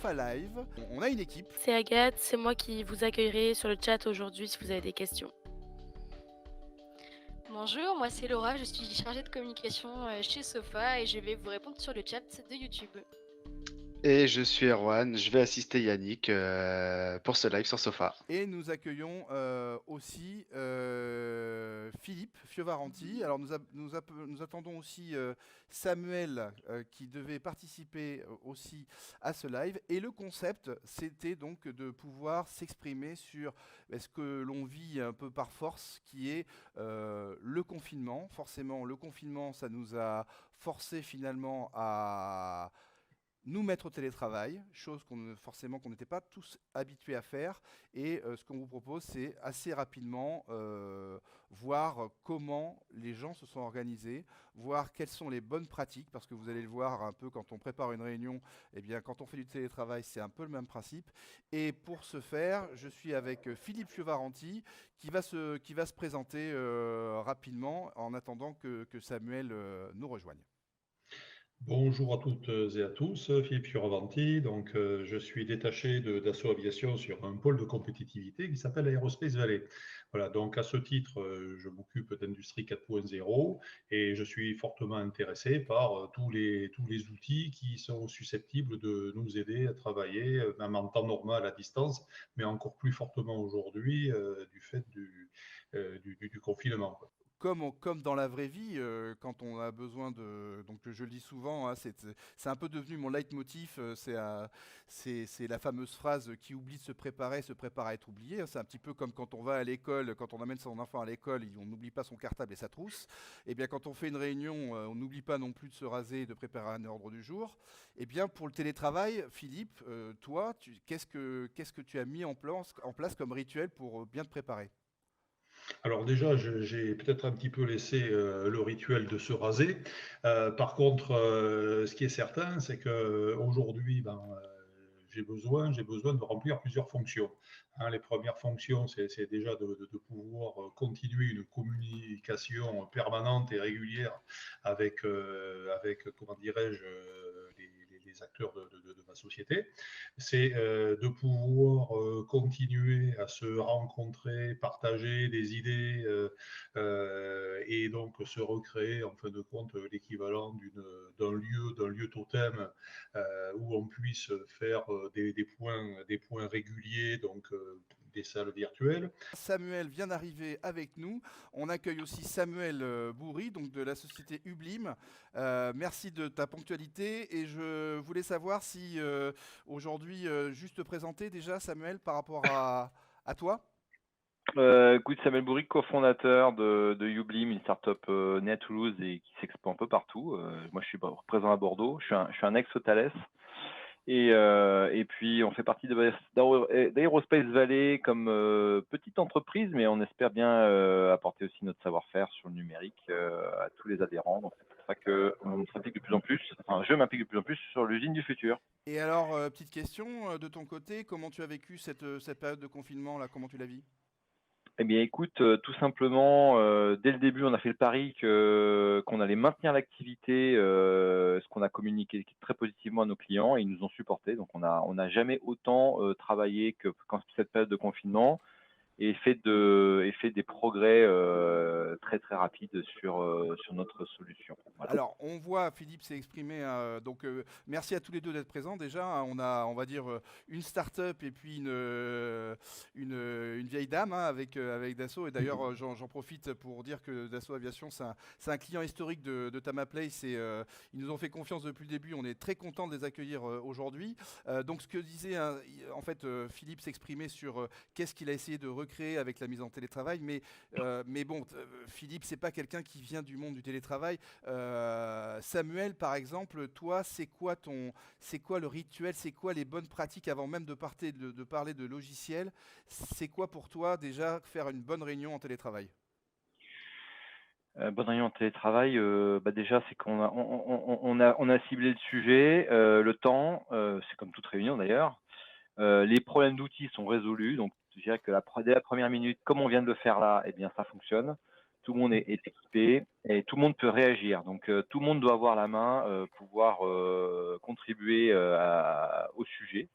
Sofa Live. On a une équipe. C'est Agathe, c'est moi qui vous accueillerai sur le chat aujourd'hui si vous avez des questions. Bonjour, moi c'est Laura, je suis chargée de communication chez Sofa et je vais vous répondre sur le chat de YouTube. Et je suis Erwan, je vais assister Yannick pour ce live sur Sofa. Et nous accueillons aussi Philippe Fiovaranti. Alors nous attendons aussi Samuel qui devait participer aussi à ce live. Et le concept, c'était donc de pouvoir s'exprimer sur ce que l'on vit un peu par force, qui est le confinement. Forcément, le confinement, ça nous a forcé finalement à nous mettre au télétravail, chose forcément qu'on n'était pas tous habitués à faire. Et ce qu'on vous propose, c'est assez rapidement voir comment les gens se sont organisés, voir quelles sont les bonnes pratiques, parce que vous allez le voir un peu quand on prépare une réunion, eh bien quand on fait du télétravail, c'est un peu le même principe. Et pour ce faire, je suis avec Philippe Fiovaranti qui va se présenter rapidement en attendant que Samuel nous rejoigne. Bonjour à toutes et à tous, Philippe Fioravanti. Donc, je suis détaché d'Assaut Aviation sur un pôle de compétitivité qui s'appelle Aerospace Valley. Voilà, donc à ce titre, je m'occupe d'Industrie 4.0 et je suis fortement intéressé par tous les outils qui sont susceptibles de nous aider à travailler, même en temps normal à distance, mais encore plus fortement aujourd'hui du fait du confinement, quoi. Comme dans la vraie vie, quand on a besoin de... Donc je le dis souvent, hein, c'est un peu devenu mon leitmotiv, c'est la fameuse phrase qui oublie de se prépare à être oublié. Hein. C'est un petit peu comme quand on va à l'école, quand on amène son enfant à l'école, on n'oublie pas son cartable et sa trousse. Et bien quand on fait une réunion, on n'oublie pas non plus de se raser et de préparer un ordre du jour. Et bien pour le télétravail, Philippe, toi, qu'est-ce que tu as mis en place comme rituel pour bien te préparer? Alors déjà, j'ai peut-être un petit peu laissé le rituel de se raser. Par contre, ce qui est certain, c'est que aujourd'hui, j'ai besoin de remplir plusieurs fonctions. Hein, les premières fonctions, c'est déjà de pouvoir continuer une communication permanente et régulière avec comment dirais-je, les acteurs de ma société. C'est de pouvoir continuer à se rencontrer, partager des idées et donc se recréer en fin de compte l'équivalent d'un lieu totem où on puisse faire des points réguliers, donc des salles virtuelles. Samuel vient d'arriver avec nous. On accueille aussi Samuel Bourri, donc de la société Ublim. Merci de ta ponctualité et je voulais savoir si aujourd'hui, juste te présenter déjà Samuel par rapport à toi. Écoute, Samuel Bourric, cofondateur de Ublim, une startup née à Toulouse et qui s'expand un peu partout. Moi, je suis présent à Bordeaux. Je suis un ex-Thales. Et puis, on fait partie d'Aerospace Valley comme petite entreprise, mais on espère bien apporter aussi notre savoir-faire sur le numérique à tous les adhérents. Donc, c'est pour ça qu'on s'implique de plus en plus, enfin, je m'implique de plus en plus sur l'usine du futur. Et alors, petite question de ton côté, comment tu as vécu cette période de confinement là? Comment tu la vis? Eh bien, écoute, tout simplement, dès le début, on a fait le pari qu'on allait maintenir l'activité, ce qu'on a communiqué très positivement à nos clients et ils nous ont supportés. Donc, on n'a jamais autant travaillé que qu'en cette période de confinement et fait des progrès très très rapides sur notre solution. Voilà. Alors, on voit, Philippe s'est exprimé, donc merci à tous les deux d'être présents déjà. Hein. On a, on va dire, une start-up et puis une vieille dame hein, avec Dassault. Et d'ailleurs, j'en profite pour dire que Dassault Aviation, c'est un client historique de Tamaplace et ils nous ont fait confiance depuis le début. On est très content de les accueillir aujourd'hui. Donc, ce que disait, hein, en fait, Philippe s'exprimait sur qu'est-ce qu'il a essayé de recréer avec la mise en télétravail. Mais bon, Philippe, c'est pas quelqu'un qui vient du monde du télétravail. Samuel, par exemple, toi, c'est quoi le rituel, c'est quoi les bonnes pratiques avant même de parler de logiciel? C'est quoi pour toi déjà faire une bonne réunion en télétravail? Bonne réunion en télétravail, déjà, c'est qu'on a ciblé le sujet, le temps, c'est comme toute réunion d'ailleurs. Les problèmes d'outils sont résolus, donc je dirais que dès la première minute, comme on vient de le faire là, eh bien ça fonctionne. tout le monde est équipé et tout le monde peut réagir. Donc tout le monde doit avoir la main, pouvoir contribuer au sujet.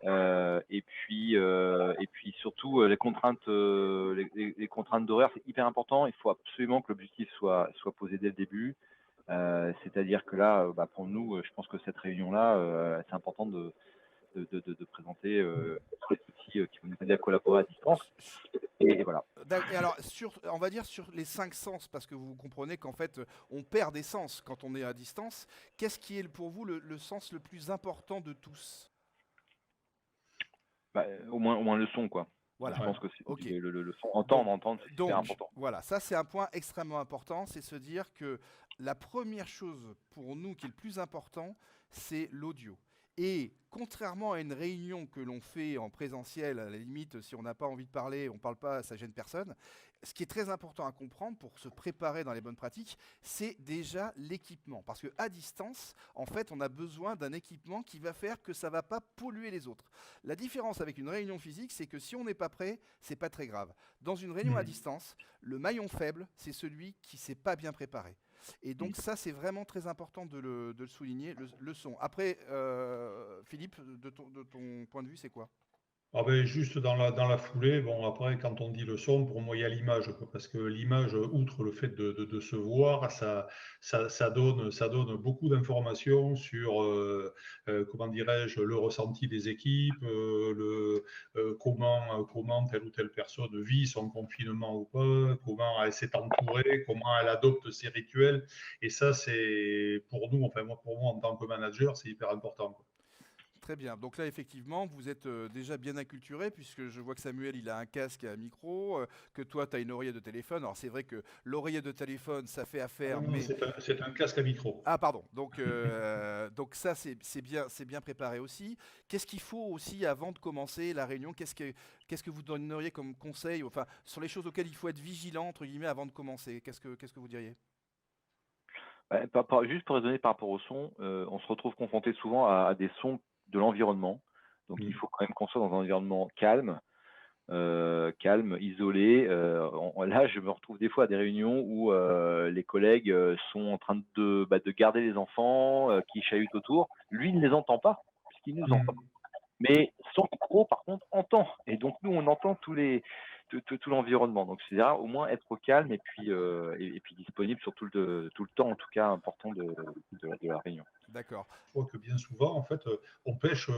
Et puis surtout les contraintes d'horaire, c'est hyper important. Il faut absolument que l'objectif soit posé dès le début. C'est-à-dire que là, pour nous, je pense que cette réunion-là, c'est important de présenter les outils qui vont nous aider à collaborer à distance. Et voilà. Et alors, on va dire sur les 5 sens, parce que vous comprenez qu'en fait, on perd des sens quand on est à distance. Qu'est-ce qui est pour vous le sens le plus important de tous? Au moins le son, quoi. Voilà. Je pense que c'est Ok. le son. Entendre, c'est Donc, super important. voilà, ça c'est un point extrêmement important, c'est se dire que la première chose pour nous qui est le plus important, c'est l'audio. Et contrairement à une réunion que l'on fait en présentiel, à la limite, si on n'a pas envie de parler, on ne parle pas, ça gêne personne. Ce qui est très important à comprendre pour se préparer dans les bonnes pratiques, c'est déjà l'équipement. Parce qu'à distance, en fait, on a besoin d'un équipement qui va faire que ça ne va pas polluer les autres. La différence avec une réunion physique, c'est que si on n'est pas prêt, c'est pas très grave. Dans une réunion à distance, le maillon faible, c'est celui qui ne s'est pas bien préparé. Et donc ça, c'est vraiment très important de le souligner, le son. Après, Philippe, de ton point de vue, c'est quoi? Ah ben, juste dans la foulée, bon après quand on dit le son, pour moi il y a l'image, quoi, parce que l'image, outre le fait de se voir, ça donne beaucoup d'informations sur comment dirais-je, le ressenti des équipes, comment telle ou telle personne vit son confinement ou pas, comment elle s'est entourée, comment elle adopte ses rituels. Et ça, c'est pour nous, enfin pour moi en tant que manager, c'est hyper important, quoi. Très bien. Donc là, effectivement, vous êtes déjà bien acculturé, puisque je vois que Samuel, il a un casque et un micro, que toi, tu as une oreillette de téléphone. Alors c'est vrai que l'oreillette de téléphone, ça fait affaire, Non, mais... c'est un casque à micro. Ah, pardon. Donc, donc ça, c'est bien préparé aussi. Qu'est-ce qu'il faut aussi avant de commencer la réunion? Qu'est-ce que vous donneriez comme conseil, enfin, sur les choses auxquelles il faut être vigilant, entre guillemets, avant de commencer? Qu'est-ce que vous diriez? Juste pour raisonner par rapport au son, on se retrouve confronté souvent à des sons de l'environnement. Donc il faut quand même qu'on soit dans un environnement calme, isolé. Là, je me retrouve des fois à des réunions où les collègues sont en train de garder les enfants qui chahutent autour. Lui, il ne les entend pas, puisqu'il nous entend. Mais son micro, par contre, entend. Et donc, nous, on entend tout l'environnement. Donc, c'est-à-dire au moins être au calme et puis disponible sur tout le temps, en tout cas, important de la réunion. D'accord. Je crois que bien souvent, en fait, on pêche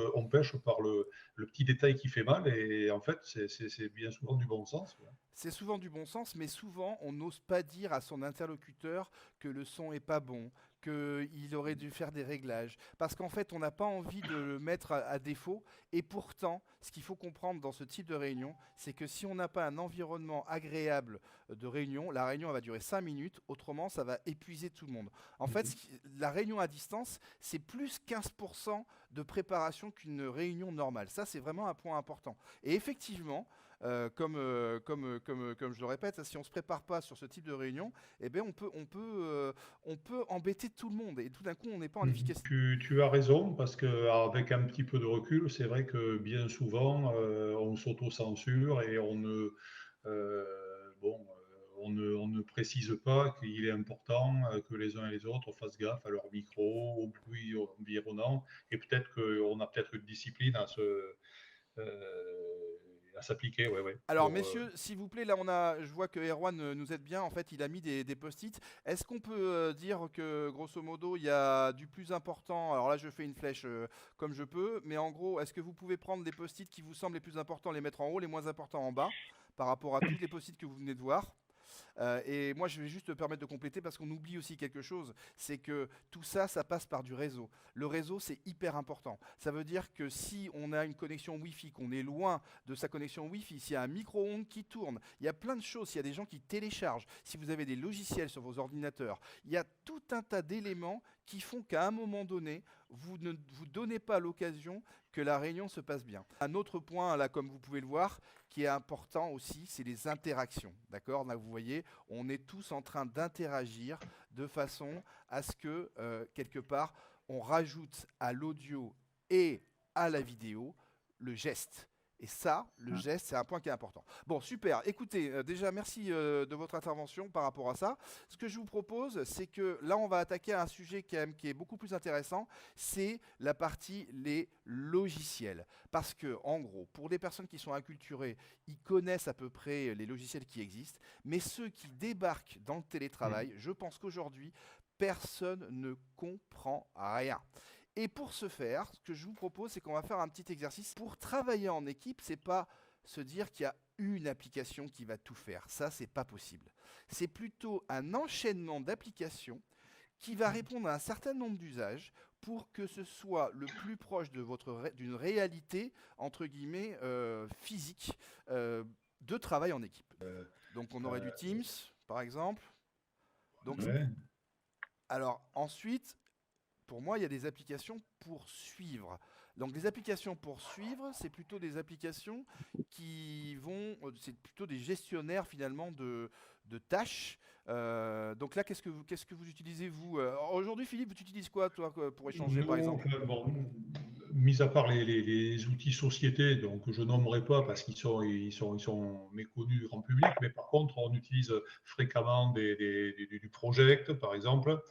par le petit détail qui fait mal, et en fait, c'est bien souvent du bon sens, quoi. C'est souvent du bon sens, mais souvent, on n'ose pas dire à son interlocuteur que le son est pas bon, qu'il aurait dû faire des réglages. Parce qu'en fait, on n'a pas envie de le mettre à défaut. Et pourtant, ce qu'il faut comprendre dans ce type de réunion, c'est que si on n'a pas un environnement agréable de réunion, la réunion va durer 5 minutes. Autrement, ça va épuiser tout le monde. En fait, la réunion à distance, c'est plus 15% de préparation qu'une réunion normale. Ça, c'est vraiment un point important. Et effectivement, comme je le répète, si on ne se prépare pas sur ce type de réunion, eh bien on peut embêter tout le monde et tout d'un coup on n'est pas en efficacité. Tu as raison, parce qu'avec un petit peu de recul, c'est vrai que bien souvent, on s'auto-censure et on ne précise pas qu'il est important que les uns et les autres fassent gaffe à leur micro, au bruit environnant, et peut-être qu'on a peut-être une discipline à s'appliquer. Ouais. Alors messieurs, s'il vous plaît, là je vois que Erwan nous aide bien, en fait il a mis des post-it. Est-ce qu'on peut dire que grosso modo il y a du plus important, alors là je fais une flèche comme je peux, mais en gros est-ce que vous pouvez prendre les post-it qui vous semblent les plus importants, les mettre en haut, les moins importants en bas, par rapport à tous les post-it que vous venez de voir? Et moi, je vais juste te permettre de compléter parce qu'on oublie aussi quelque chose, c'est que tout ça, ça passe par du réseau. Le réseau, c'est hyper important. Ça veut dire que si on a une connexion Wi-Fi, qu'on est loin de sa connexion Wi-Fi, s'il y a un micro-ondes qui tourne, il y a plein de choses, s'il y a des gens qui téléchargent, si vous avez des logiciels sur vos ordinateurs, il y a tout un tas d'éléments qui font qu'à un moment donné, vous ne vous donnez pas l'occasion que la réunion se passe bien. Un autre point, là, comme vous pouvez le voir, qui est important aussi, c'est les interactions. D'accord? Là, vous voyez, on est tous en train d'interagir de façon à ce que, quelque part, on rajoute à l'audio et à la vidéo le geste. Et ça, le geste, c'est un point qui est important. Bon, super. Écoutez, déjà, merci de votre intervention par rapport à ça. Ce que je vous propose, c'est que là, on va attaquer un sujet qui est beaucoup plus intéressant, c'est la partie les logiciels. Parce que, en gros, pour des personnes qui sont inculturées, ils connaissent à peu près les logiciels qui existent, mais ceux qui débarquent dans le télétravail, je pense qu'aujourd'hui, personne ne comprend rien. Et pour ce faire, ce que je vous propose, c'est qu'on va faire un petit exercice. Pour travailler en équipe, c'est pas se dire qu'il y a une application qui va tout faire. Ça, c'est pas possible. C'est plutôt un enchaînement d'applications qui va répondre à un certain nombre d'usages pour que ce soit le plus proche de d'une réalité, entre guillemets, physique, de travail en équipe. Donc, on aurait du Teams, par exemple. Donc, alors, ensuite, pour moi, il y a des applications pour suivre. Donc, les applications pour suivre, c'est plutôt des applications qui vont... C'est plutôt des gestionnaires, finalement, de tâches. Donc là, qu'est-ce que vous utilisez, vous aujourd'hui, Philippe, tu utilises quoi, toi, pour échanger, par exemple? Mis à part les outils société, donc je nommerai pas parce qu'ils sont méconnus du grand public, mais par contre, on utilise fréquemment du Project, par exemple.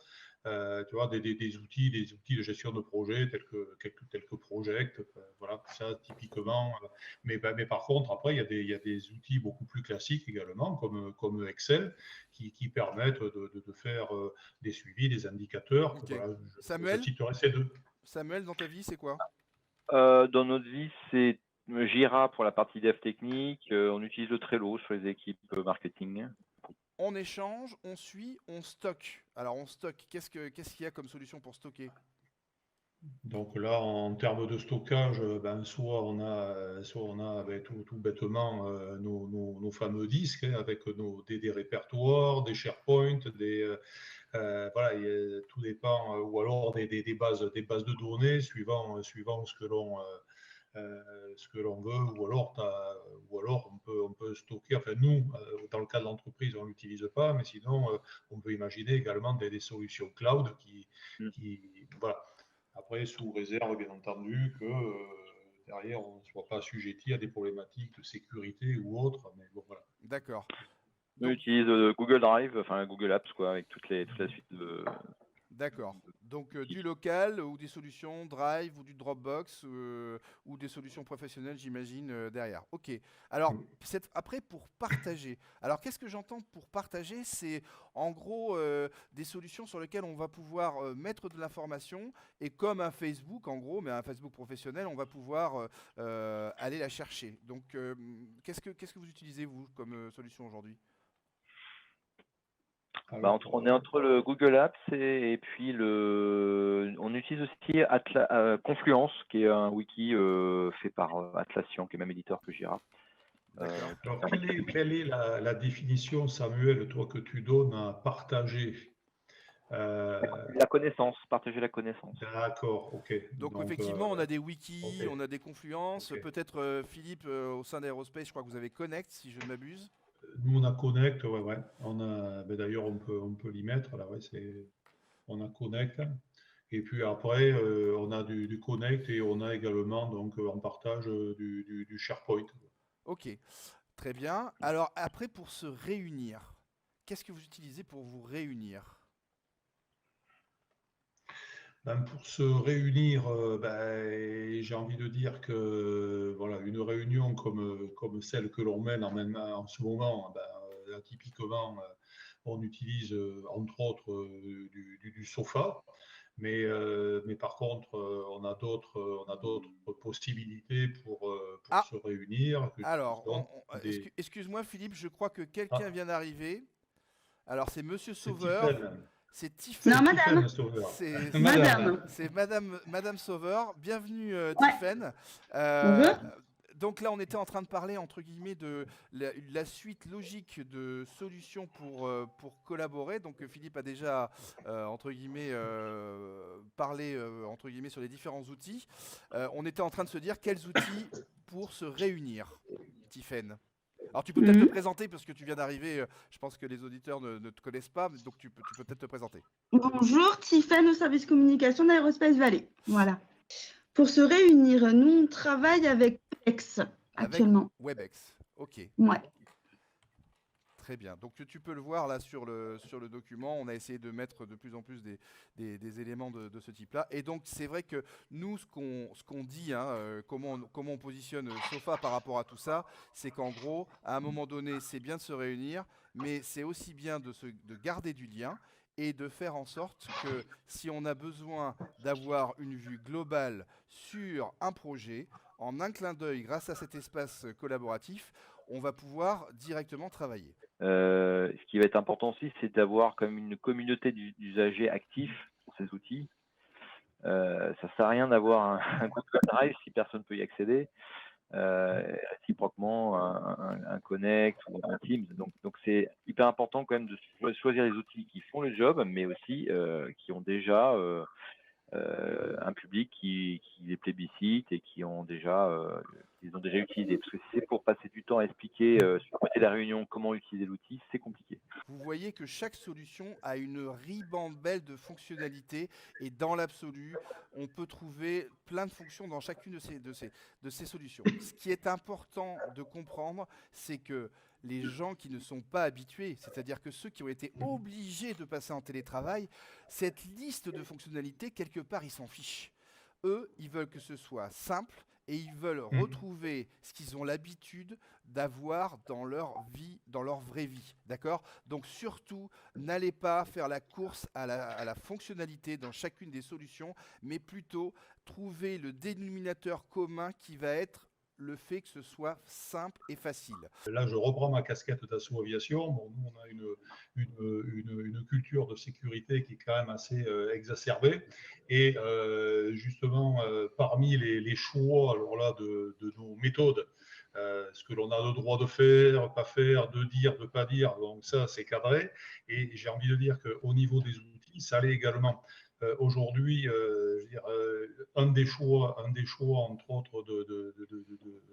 Tu vois, des outils de gestion de projet tels que Project, voilà, ça typiquement. Mais par contre, après, il y a des outils beaucoup plus classiques également, comme Excel, qui permettent de faire des suivis, des indicateurs. Okay. Voilà, Samuel, je citerai ces deux. Samuel, dans ta vie, c'est quoi? Dans notre vie, c'est Jira pour la partie dev technique. On utilise le Trello sur les équipes marketing. On échange, on suit, on stocke. Alors, on stocke. Qu'est-ce qu'il y a comme solution pour stocker? Donc là, en termes de stockage, soit on a tout bêtement nos fameux disques avec des répertoires, des SharePoint, voilà, tout dépend, ou alors des bases de données suivant ce que l'on veut, ou alors on peut stocker. Enfin, nous, dans le cas de l'entreprise, on ne l'utilise pas, mais sinon, on peut imaginer également des solutions cloud qui voilà. Après, sous réserve, bien entendu, que derrière, on ne soit pas assujetti à des problématiques de sécurité ou autres. Mais bon, voilà. D'accord. On utilise Google Drive, enfin Google Apps, quoi, avec toute la suite de... D'accord. Donc du local ou des solutions Drive ou du Dropbox ou des solutions professionnelles, j'imagine, derrière. Ok. Alors, après, pour partager. Alors, qu'est-ce que j'entends pour partager? C'est en gros des solutions sur lesquelles on va pouvoir mettre de l'information et comme un Facebook, en gros, mais un Facebook professionnel, on va pouvoir aller la chercher. Donc, qu'est-ce que vous utilisez, vous, comme solution aujourd'hui? On est entre le Google Apps et puis on utilise aussi Confluence, qui est un wiki fait par Atlassian, qui est même éditeur que Jira. Alors, quelle est la définition, Samuel, toi, que tu donnes à partager? La connaissance, partager la connaissance. D'accord, ok. Donc effectivement, on a des wikis, on a des Confluence. Peut-être, Philippe, au sein d'Aerospace, je crois que vous avez Connect, si je ne m'abuse. Nous, on a Connect, ouais. D'ailleurs, on peut l'y mettre, là, ouais, on a Connect. Et puis après, on a du Connect et on a également, donc, en partage du SharePoint. Ok, très bien. Alors après, pour se réunir, qu'est-ce que vous utilisez pour vous réunir? Pour se réunir, j'ai envie de dire que voilà, une réunion comme celle que l'on mène en ce moment, là, typiquement, on utilise entre autres du sofa, mais par contre, on a d'autres possibilités pour se réunir. Alors, excuse-moi Philippe, je crois que quelqu'un vient d'arriver. Alors, c'est Monsieur Sauveur. C'est Tiffaine. Non, madame. C'est Madame Sauveur. Bienvenue, Ouais. Tiffaine. Bonjour. Donc là, on était en train de parler, entre guillemets, de la suite logique de solutions pour collaborer. Donc Philippe a déjà, entre guillemets, parlé, entre guillemets, sur les différents outils. On était en train de se dire quels outils pour se réunir, Tiffaine. Alors tu peux peut-être te présenter parce que tu viens d'arriver, je pense que les auditeurs ne te connaissent pas, donc tu peux peut-être te présenter. Bonjour, Tiffaine au service communication d'Aerospace Valley. Voilà. Pour se réunir, nous on travaille avec Plex. actuellement. Webex. Ok. Ouais. Très bien. Donc tu peux le voir là sur le document. On a essayé de mettre de plus en plus des éléments de ce type-là. Et donc c'est vrai que nous, ce qu'on dit, hein, comment on positionne Sofa par rapport à tout ça, c'est qu'en gros, à un moment donné, c'est bien de se réunir, mais c'est aussi bien de garder du lien et de faire en sorte que si on a besoin d'avoir une vue globale sur un projet, en un clin d'œil, grâce à cet espace collaboratif, on va pouvoir directement travailler. Ce qui va être important aussi, c'est d'avoir quand même une communauté d'usagers actifs sur ces outils. Ça sert à rien d'avoir un Google Drive si personne ne peut y accéder. Réciproquement, un Connect ou un Teams. Donc c'est hyper important quand même de choisir les outils qui font le job, mais aussi qui ont déjà un public qui les plébiscite et qui ont déjà ils ont déjà utilisé. Parce que si c'est pour passer du temps à expliquer sur le côté de la réunion comment utiliser l'outil, c'est compliqué. Vous voyez que chaque solution a une ribambelle de fonctionnalités et dans l'absolu, on peut trouver plein de fonctions dans chacune de ces solutions. Ce qui est important de comprendre, c'est que les gens qui ne sont pas habitués, c'est-à-dire que ceux qui ont été obligés de passer en télétravail, cette liste de fonctionnalités, quelque part, ils s'en fichent. Eux, ils veulent que ce soit simple et ils veulent retrouver ce qu'ils ont l'habitude d'avoir dans leur vie, dans leur vraie vie. D'accord ? Donc surtout, n'allez pas faire la course à la fonctionnalité dans chacune des solutions, mais plutôt trouver le dénominateur commun qui va être le fait que ce soit simple et facile. Là, je reprends ma casquette d'assaut aviation. Bon, nous, on a une culture de sécurité qui est quand même assez exacerbée. Et justement, parmi les choix alors là, de nos méthodes, ce que l'on a le droit de faire, pas faire, de dire, de pas dire, donc ça, c'est cadré. Et j'ai envie de dire qu'au niveau des outils, ça l'est également. Aujourd'hui, un des choix, entre autres, de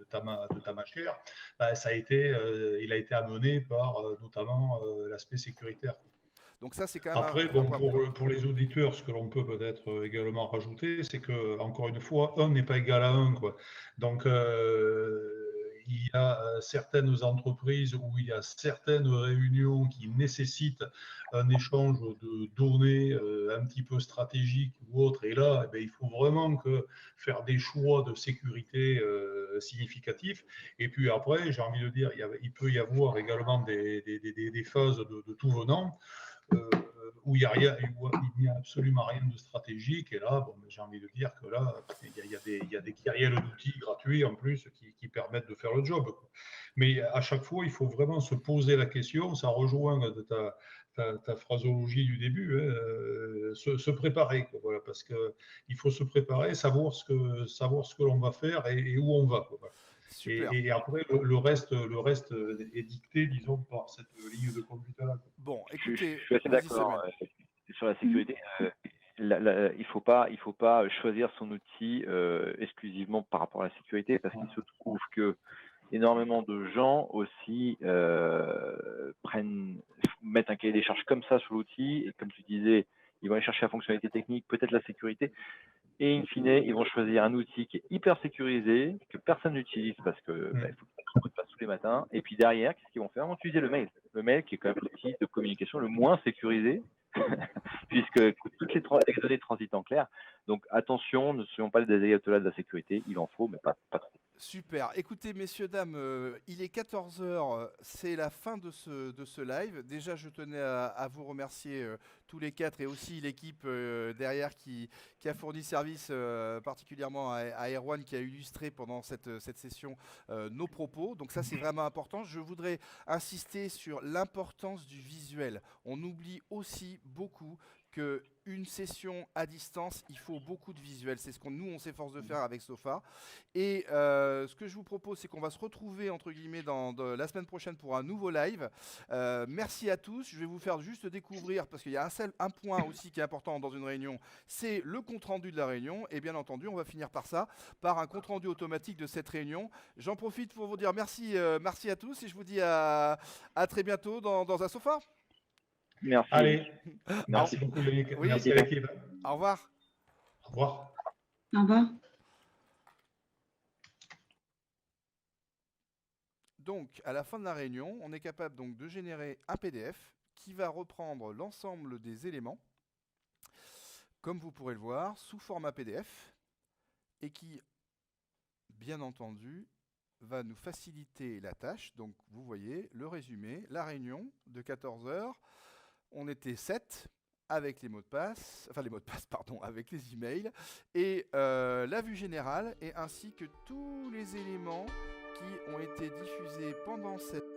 ta machère, ça a été, il a été amené par notamment l'aspect sécuritaire. Donc ça, c'est quand même Après, bon, pour les auditeurs, ce que l'on peut peut-être également rajouter, c'est que, encore une fois, 1 n'est pas égal à 1, quoi. Donc, il y a certaines entreprises où il y a certaines réunions qui nécessitent un échange de données un petit peu stratégique ou autre. Et là, il faut vraiment faire des choix de sécurité significatiftifs. Et puis après, j'ai envie de dire, il peut y avoir également des phases de tout venant. Où il n'y a absolument rien de stratégique. Et là, bon, j'ai envie de dire que là, il y a des kyrielles d'outils gratuits en plus qui permettent de faire le job, quoi. Mais à chaque fois, il faut vraiment se poser la question. Ça rejoint de ta phraseologie du début, hein, se préparer, quoi, voilà, parce qu'il faut se préparer, savoir ce que l'on va faire et où on va, quoi, voilà. Et après, le reste est dicté, disons, par cette ligne de conduite-là. Bon, écoutez, je suis assez d'accord sur la sécurité. Il ne faut pas choisir son outil exclusivement par rapport à la sécurité, parce qu'il se trouve que énormément de gens aussi mettent un cahier des charges comme ça sur l'outil, et comme tu disais, ils vont aller chercher la fonctionnalité technique, peut-être la sécurité. Et in fine, ils vont choisir un outil qui est hyper sécurisé, que personne n'utilise parce que il faut qu'ils ne pas tous les matins. Et puis derrière, qu'est-ce qu'ils vont faire? Ils vont utiliser le mail. Le mail qui est quand même l'outil de communication le moins sécurisé, puisque toutes les données transitent en clair. Donc attention, ne soyons pas des ayatollahs de la sécurité, il en faut, mais pas trop. Super. Écoutez, messieurs, dames, il est 14h, c'est la fin de ce live. Déjà, je tenais à vous remercier tous les quatre et aussi l'équipe derrière qui a fourni service particulièrement à Erwan qui a illustré pendant cette session nos propos. Donc ça, c'est vraiment important. Je voudrais insister sur l'importance du visuel. On oublie aussi beaucoup qu'une session à distance, il faut beaucoup de visuels. C'est ce qu'on on s'efforce de faire avec Sofa. Et ce que je vous propose, c'est qu'on va se retrouver, entre guillemets, la semaine prochaine pour un nouveau live. Merci à tous. Je vais vous faire juste découvrir, parce qu'il y a un point aussi qui est important dans une réunion, c'est le compte-rendu de la réunion. Et bien entendu, on va finir par ça, par un compte-rendu automatique de cette réunion. J'en profite pour vous dire merci à tous et je vous dis à très bientôt dans un Sofa. Merci. Allez, merci beaucoup, Yannick. Oui, merci à l'équipe. Au revoir. Au revoir. Au revoir. Donc, à la fin de la réunion, on est capable donc de générer un PDF qui va reprendre l'ensemble des éléments, comme vous pourrez le voir, sous format PDF, et qui, bien entendu, va nous faciliter la tâche. Donc, vous voyez le résumé, la réunion de 14 heures. On était 7 avec les mots de passe, pardon, avec les emails, et la vue générale, et ainsi que tous les éléments qui ont été diffusés pendant cette